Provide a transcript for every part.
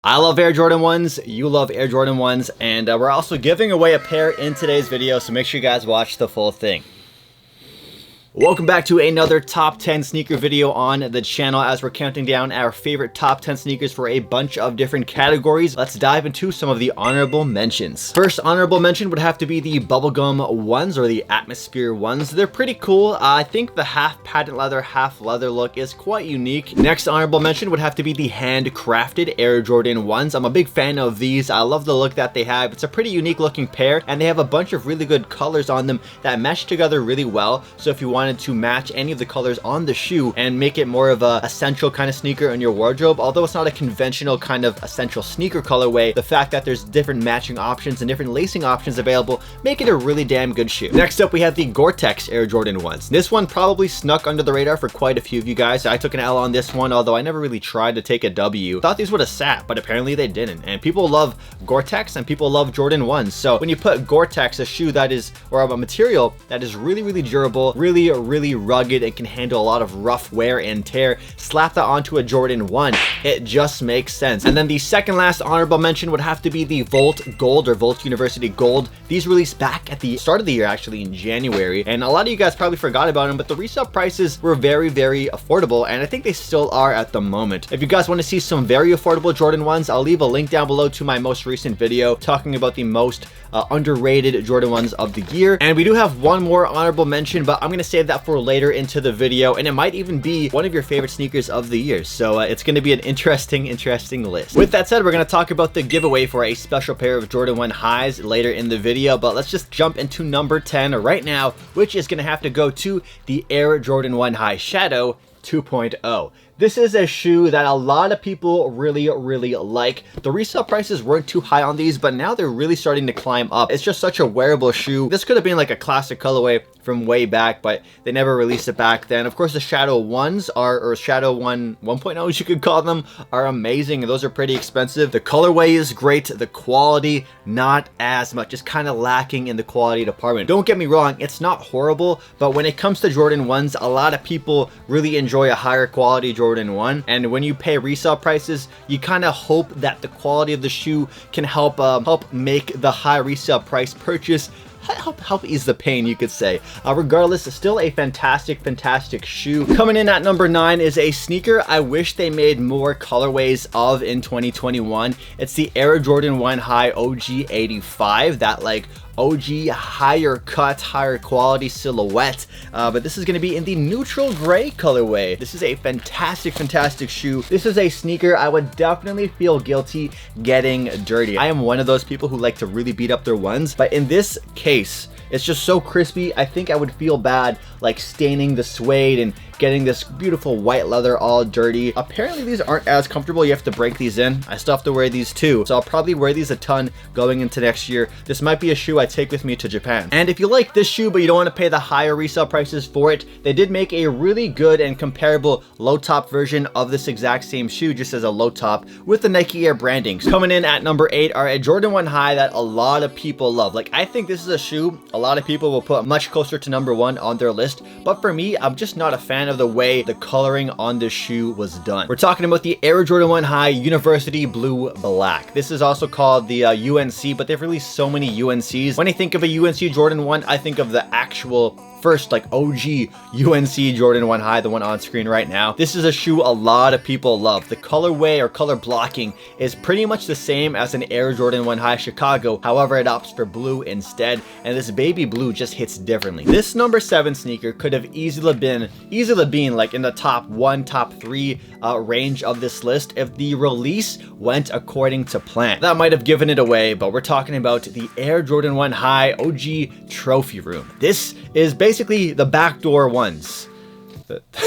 I love Air Jordan 1s, you love Air Jordan 1s, and we're also giving away a pair in today's video, so make sure you guys watch the full thing. Welcome back to another top 10 sneaker video on the channel as we're counting down our favorite top 10 sneakers for a bunch of different categories. Let's dive into some of the honorable mentions. First honorable mention would have to be the bubblegum ones or the atmosphere ones. They're pretty cool. I think the half patent leather, half leather look is quite unique. Next honorable mention would have to be the handcrafted Air Jordan 1s. I'm a big fan of these. I love the look that they have. It's a pretty unique looking pair and they have a bunch of really good colors on them that mesh together really well. So if you wanted to match any of the colors on the shoe and make it more of a essential kind of sneaker in your wardrobe, although it's not a conventional kind of essential sneaker colorway, the fact that there's different matching options and different lacing options available make it a really damn good shoe. Next up we have the Gore-Tex Air Jordan 1s. This one probably snuck under the radar for quite a few of you guys. I took an L on this one, although I never really tried to take a W. Thought these would have sat, but apparently they didn't. And people love Gore-Tex and people love Jordan 1s. So when you put Gore-Tex, a shoe that is, or a material that is really durable, really rugged and can handle a lot of rough wear and tear, slap that onto a Jordan 1, it just makes sense. And then the second last honorable mention would have to be the Volt Gold or Volt University Gold. These released back at the start of the year, actually in January, and a lot of you guys probably forgot about them, but the resale prices were very affordable, and I think they still are at the moment. If you guys want to see some very affordable Jordan 1s, I'll leave a link down below to my most recent video talking about the most underrated Jordan 1s of the year. And we do have one more honorable mention, but I'm going to save that for later into the video, and it might even be one of your favorite sneakers of the year. So it's going to be an interesting list. With that said, we're going to talk about the giveaway for a special pair of Jordan 1 highs later in the video, but let's just jump into number 10 right now, which is going to have to go to the Air Jordan 1 High Shadow 2.0. This is a shoe that a lot of people really like. The resale prices weren't too high on these, but now they're really starting to climb up. It's just such a wearable shoe. This could have been like a classic colorway from way back, but they never released it back then. Of course, the Shadow 1s are, or Shadow 1 1.0 as you could call them, are amazing. Those are pretty expensive. The colorway is great. The quality, not as much. It's kind of lacking in the quality department. Don't get me wrong, it's not horrible, but when it comes to Jordan 1s, a lot of people really enjoy a higher quality Jordan 1, and when you pay resale prices, you kind of hope that the quality of the shoe can help make the high resale price purchase help ease the pain, you could say. Regardless, it's still a fantastic shoe. Coming in at number 9 is a sneaker I wish they made more colorways of in 2021. It's the Air Jordan 1 High OG85, that like OG higher cut, higher quality silhouette, but this is going to be in the neutral gray colorway. This is a fantastic shoe. This is a sneaker I would definitely feel guilty getting dirty. I am one of those people who like to really beat up their ones, but in this case, it's just so crispy. I think I would feel bad like staining the suede and getting this beautiful white leather all dirty. Apparently these aren't as comfortable. You have to break these in. I still have to wear these too, so I'll probably wear these a ton going into next year. This might be a shoe I take with me to Japan. And if you like this shoe but you don't want to pay the higher resale prices for it, they did make a really good and comparable low top version of this exact same shoe, just as a low top with the Nike Air branding. Coming in at number 8 are a Jordan 1 High that a lot of people love. Like, I think this is a shoe a lot of people will put much closer to number 1 on their list, but for me, I'm just not a fan of the way the coloring on this shoe was done. We're talking about the Air Jordan 1 High University Blue Black. This is also called the UNC, but they've released so many UNCs. When I think of a UNC Jordan 1, I think of the actual first like OG UNC Jordan 1 High, the one on screen right now. This is a shoe a lot of people love. The colorway or color blocking is pretty much the same as an Air Jordan 1 High Chicago. However, it opts for blue instead, and this baby blue just hits differently. This number 7 sneaker could have easily been like in the top 1, top 3 range of this list if the release went according to plan. That might have given it away, but we're talking about the Air Jordan 1 High OG Trophy Room. This is basically the backdoor ones.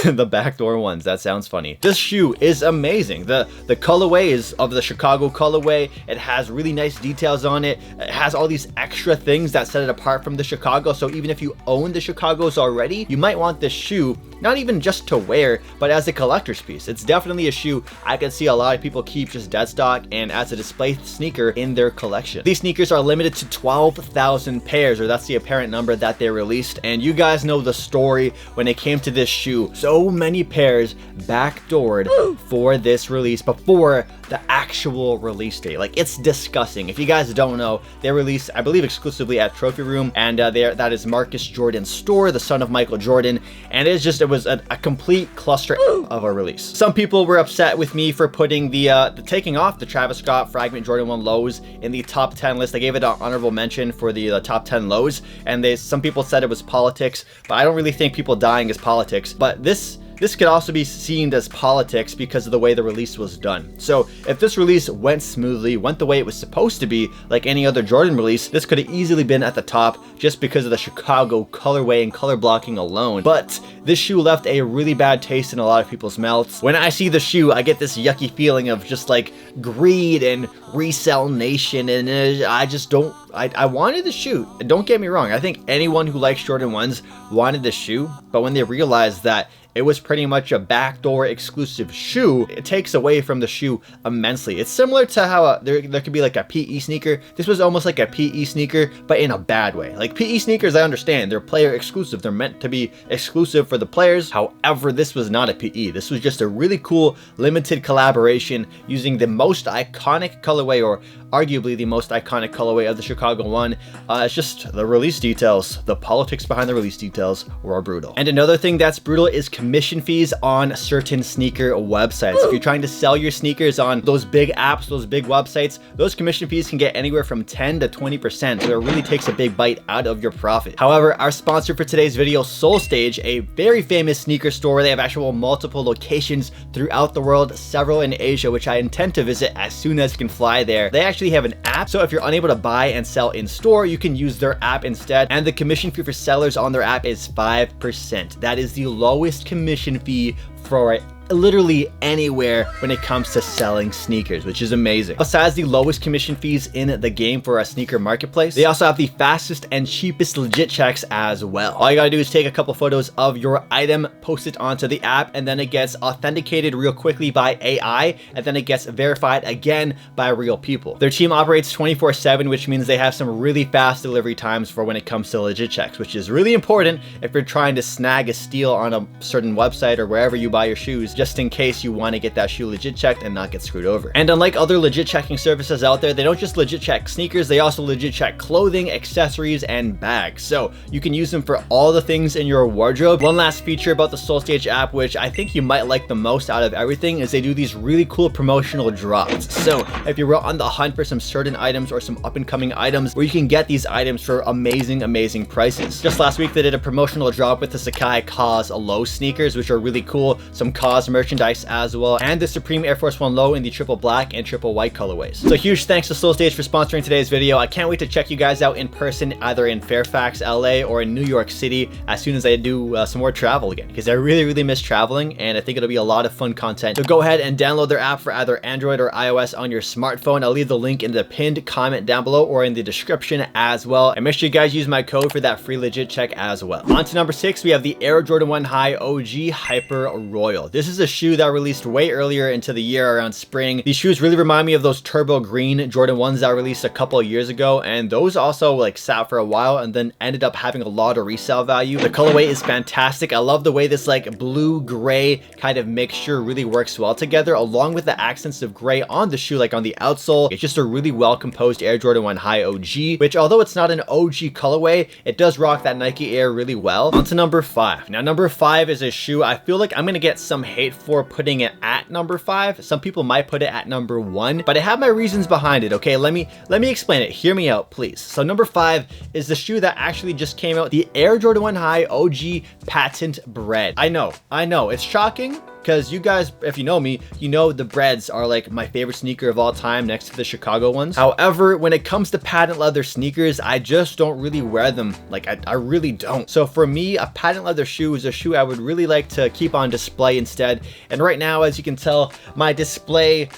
The backdoor ones. That sounds funny. This shoe is amazing. The colorway is of the Chicago colorway. It has really nice details on it. It has all these extra things that set it apart from the Chicago. So even if you own the Chicagos already, you might want this shoe not even just to wear, but as a collector's piece. It's definitely a shoe I can see a lot of people keep just dead stock and as a display sneaker in their collection. These sneakers are limited to 12,000 pairs, or that's the apparent number that they released. And you guys know the story when it came to this shoe. shoe. So many pairs backdoored for this release before the actual release date. Like, it's disgusting. If you guys don't know, they released, I believe, exclusively at Trophy Room, and that is Marcus Jordan's store, the son of Michael Jordan, and it was a complete cluster of a release. Some people were upset with me for putting the taking off the Travis Scott Fragment Jordan 1 lows in the top 10 list. I gave it an honorable mention for the top 10 lows, and some people said it was politics, but I don't really think people dying is politics. But this could also be seen as politics because of the way the release was done. So if this release went smoothly, went the way it was supposed to be, like any other Jordan release, this could have easily been at the top just because of the Chicago colorway and color blocking alone. But this shoe left a really bad taste in a lot of people's mouths. When I see the shoe, I get this yucky feeling of just like greed and resell nation, and I just don't. I wanted the shoe. Don't get me wrong. I think anyone who likes Jordan 1s wanted the shoe, but when they realized that it was pretty much a backdoor exclusive shoe, it takes away from the shoe immensely. It's similar to how there could be like a PE sneaker. This was almost like a PE sneaker, but in a bad way. Like, PE sneakers, I understand, they're player exclusive. They're meant to be exclusive for the players. However, this was not a PE. This was just a really cool limited collaboration using the most iconic colorway, or arguably the most iconic colorway of the Chicago 1. It's just the release details. The politics behind the release details were brutal. And another thing that's brutal is commission fees on certain sneaker websites. If you're trying to sell your sneakers on those big apps, those big websites, those commission fees can get anywhere from 10 to 20%. So it really takes a big bite out of your profit. However, our sponsor for today's video, Solestage, a very famous sneaker store. They have actual multiple locations throughout the world, several in Asia, which I intend to visit as soon as I can fly there. They actually have an app, so if you're unable to buy and sell in store, you can use their app instead, and the commission fee for sellers on their app is 5%. That is the lowest commission fee for literally anywhere when it comes to selling sneakers, which is amazing. Besides the lowest commission fees in the game for a sneaker marketplace, they also have the fastest and cheapest legit checks as well. All you gotta do is take a couple photos of your item, post it onto the app, and then it gets authenticated real quickly by AI, and then it gets verified again by real people. Their team operates 24/7, which means they have some really fast delivery times for when it comes to legit checks, which is really important if you're trying to snag a steal on a certain website or wherever you buy your shoes, just in case you want to get that shoe legit checked and not get screwed over. And unlike other legit checking services out there, they don't just legit check sneakers, they also legit check clothing, accessories, and bags. So you can use them for all the things in your wardrobe. One last feature about the Solestage app, which I think you might like the most out of everything, is they do these really cool promotional drops. So if you're on the hunt for some certain items or some up and coming items, where you can get these items for amazing prices. Just last week, they did a promotional drop with the Sacai Cause Low sneakers, which are really cool. Some Cause merchandise as well, and the Supreme Air Force 1 Low in the triple black and triple white colorways. So huge thanks to Solestage for sponsoring today's video. I can't wait to check you guys out in person, either in Fairfax, LA, or in New York City as soon as I do some more travel again, because I really miss traveling, and I think it'll be a lot of fun content. So go ahead and download their app for either Android or iOS on your smartphone. I'll leave the link in the pinned comment down below or in the description as well, and make sure you guys use my code for that free legit check as well. On to number 6, we have the Air Jordan 1 High OG Hyper Royal. This is a shoe that released way earlier into the year, around spring. These shoes really remind me of those turbo green Jordan 1s that released a couple of years ago, and those also like sat for a while and then ended up having a lot of resale value. The colorway is fantastic. I love the way this like blue gray kind of mixture really works well together, along with the accents of gray on the shoe, like on the outsole. It's just a really well composed Air Jordan 1 High OG, which although it's not an OG colorway, it does rock that Nike Air really well. On to number 5. Now number 5 is a shoe I feel like I'm gonna get some hate for putting it at number 5. Some people might put it at number 1, but I have my reasons behind it. Okay, let me explain it. Hear me out, please. So number 5 is the shoe that actually just came out, the Air Jordan 1 High OG Patent Bread. I know, it's shocking, because you guys, if you know me, you know the Breads are like my favorite sneaker of all time next to the Chicago ones. However, when it comes to patent leather sneakers, I just don't really wear them. Like, I really don't. So for me, a patent leather shoe is a shoe I would really like to keep on display instead. And right now, as you can tell, my display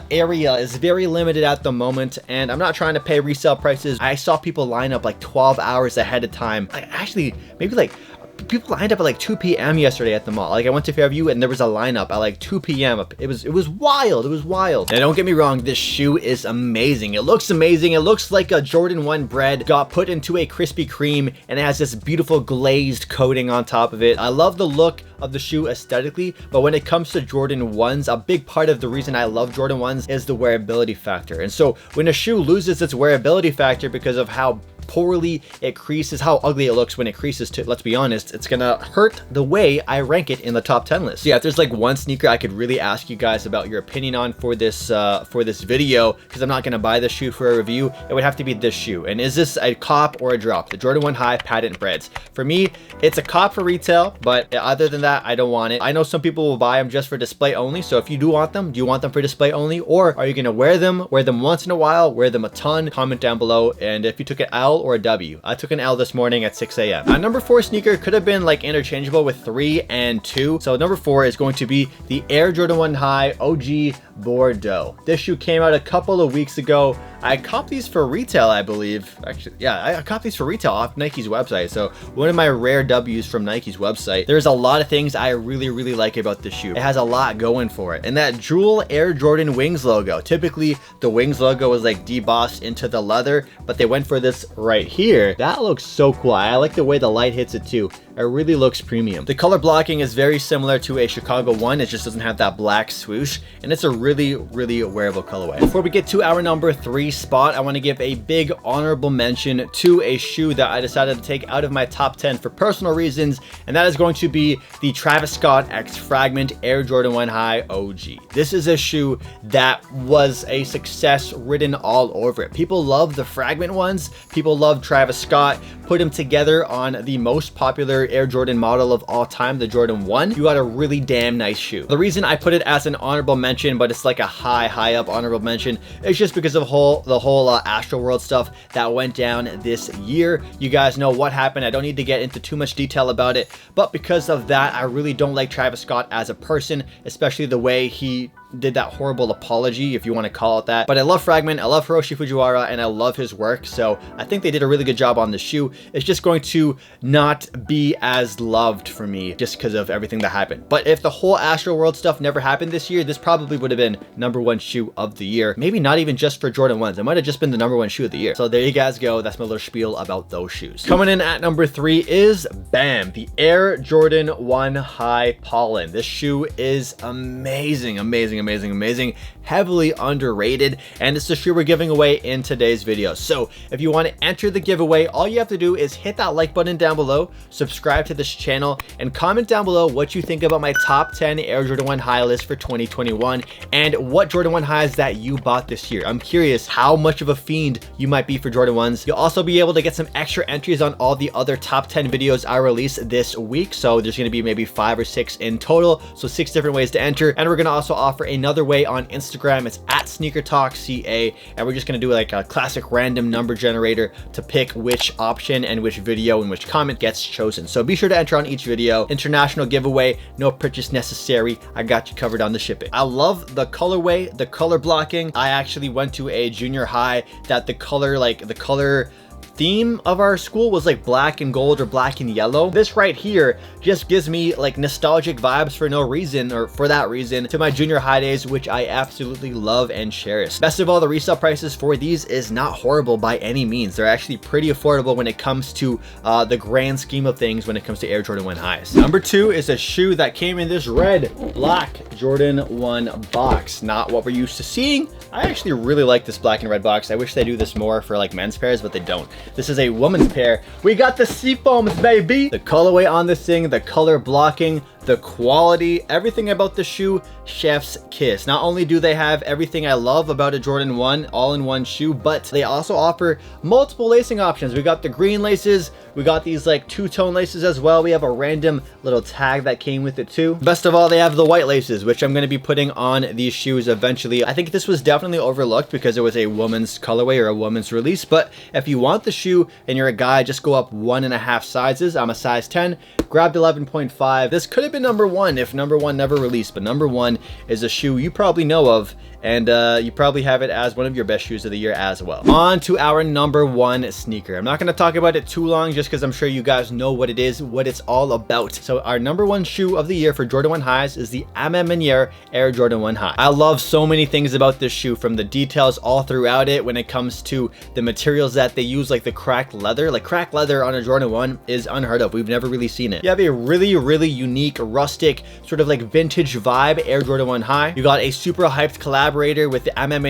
area is very limited at the moment, and I'm not trying to pay resale prices. I saw people line up like 12 hours ahead of time. Like, actually, maybe like people lined up at like 2 p.m. yesterday at the mall. Like, I went to Fairview and there was a lineup at like 2 p.m. It was wild. It was wild. And don't get me wrong, this shoe is amazing. It looks amazing. It looks like a Jordan 1 bread got put into a Krispy Kreme, and it has this beautiful glazed coating on top of it. I love the look of the shoe aesthetically, but when it comes to Jordan 1s, a big part of the reason I love Jordan 1s is the wearability factor. And so when a shoe loses its wearability factor because of how poorly it creases, how ugly it looks when it creases, to, let's be honest, it's gonna hurt the way I rank it in the top 10 list. So yeah, if there's like one sneaker I could really ask you guys about your opinion on for this video, because I'm not gonna buy this shoe for a review, it would have to be this shoe. And is this a cop or a drop? The Jordan 1 High Patent Breads. For me, it's a cop for retail, but other than that, I don't want it. I know some people will buy them just for display only. So if you do want them, do you want them for display only, or are you gonna wear them once in a while, wear them a ton? Comment down below. And if you took an L or a W. I took an L this morning at 6 a.m. Number 4 sneaker could have been like interchangeable with 3 and 2. So number 4 is going to be the Air Jordan 1 High OGbordeaux. This shoe came out a couple of weeks ago. I copped these for retail, I believe. Actually, yeah, I copped these for retail off Nike's website. So one of my rare W's from Nike's website. There's a lot of things I really like about this shoe. It has a lot going for it. And that jewel Air Jordan Wings logo. Typically, the Wings logo was like debossed into the leather, but they went for this right here. That looks so cool. I like the way the light hits it too. It really looks premium. The color blocking is very similar to a Chicago 1. It just doesn't have that black swoosh, and it's a really wearable colorway. Before we get to our number 3 spot, I want to give a big honorable mention to a shoe that I decided to take out of my top 10 for personal reasons, and that is going to be the Travis Scott X Fragment Air Jordan 1 High OG. This is a shoe that was a success written all over it. People love the Fragment ones. People love Travis Scott. Put them together on the most popular Air Jordan model of all time, the Jordan 1. You got a really damn nice shoe. The reason I put it as an honorable mention, but it's like a high up honorable mention, is just because of the whole Astroworld stuff that went down this year. You guys know what happened. I don't need to get into too much detail about it, but because of that, I really don't like Travis Scott as a person, especially the way he did that horrible apology, if you want to call it that. But I love Fragment, I love Hiroshi Fujiwara, and I love his work, so I think they did a really good job on the shoe. It's just going to not be as loved for me just because of everything that happened. But if the whole Astroworld stuff never happened this year, this probably would have been number 1 shoe of the year. Maybe not even just for Jordan 1s. It might have just been the number 1 shoe of the year. So there you guys go. That's my little spiel about those shoes. Coming in at number 3 is BAM, the Air Jordan 1 High Pollen. This shoe is amazing, heavily underrated, and it's the shoe we're giving away in today's video. So if you want to enter the giveaway, all you have to do is hit that like button down below, subscribe to this channel, and comment down below what you think about my top 10 Air Jordan 1 High list for 2021 and what Jordan 1 Highs that you bought this year. I'm curious how much of a fiend you might be for Jordan 1s. You'll also be able to get some extra entries on all the other top 10 videos I release this week. So there's going to be maybe 5 or 6 in total. So 6 different ways to enter. And we're going to also offer another way on Instagram. It's at SneakerTalkCA, and we're just going to do like a classic random number generator to pick which option and which video and which comment gets chosen. So be sure to enter on each video. International giveaway, no purchase necessary. I got you covered on the shipping. I love the colorway, the color blocking. I actually went to a junior high that the color theme of our school was like black and gold or black and yellow. This right here just gives me like nostalgic vibes for no reason, or for that reason, to my junior high days, which I absolutely love and cherish. Best of all, the resale prices for these is not horrible by any means. They're actually pretty affordable when it comes to the grand scheme of things when it comes to Air Jordan 1 Highs. Number 2 is a shoe that came in this red black Jordan 1 box. Not what we're used to seeing. I actually really like this black and red box. I wish they do this more for like men's pairs, but they don't. This is a woman's pair. We got the seafoams, baby. The colorway on this thing, the color blocking, the quality, everything about the shoe, chef's kiss. Not only do they have everything I love about a Jordan 1 all-in-one shoe, but they also offer multiple lacing options. We got the green laces, we got these like two-tone laces as well. We have a random little tag that came with it too. Best of all, they have the white laces, which I'm going to be putting on these shoes eventually. I think this was definitely overlooked because it was a woman's colorway or a woman's release, but if you want the shoe and you're a guy, just go up 1.5 sizes. I'm a size 10, grabbed 11.5. This could have been number 1 if number 1 never released, but number 1 is a shoe you probably know of, and you probably have it as one of your best shoes of the year as well. On to our number 1 sneaker. I'm not going to talk about it too long just because I'm sure you guys know what it is, what it's all about. So our number 1 shoe of the year for Jordan 1 Highs is the Aime Maniere Air Jordan 1 High. I love so many things about this shoe, from the details all throughout it when it comes to the materials that they use, like the cracked leather. Like cracked leather on a Jordan 1 is unheard of. We've never really seen it. You have a really unique rustic, sort of like vintage vibe Air Jordan 1 High. You got a super hyped collaborator with the MM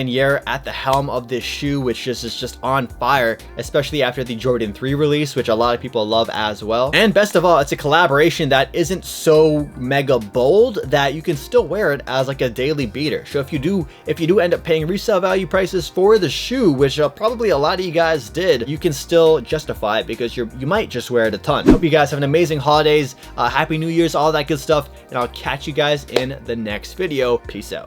at the helm of this shoe, which is just on fire, especially after the Jordan 3 release, which a lot of people love as well. And best of all, it's a collaboration that isn't so mega bold that you can still wear it as like a daily beater. So if you do end up paying resale value prices for the shoe, which probably a lot of you guys did, you can still justify it because you might just wear it a ton. Hope you guys have an amazing holidays, happy New Year's, all that good stuff, and I'll catch you guys in the next video. Peace out.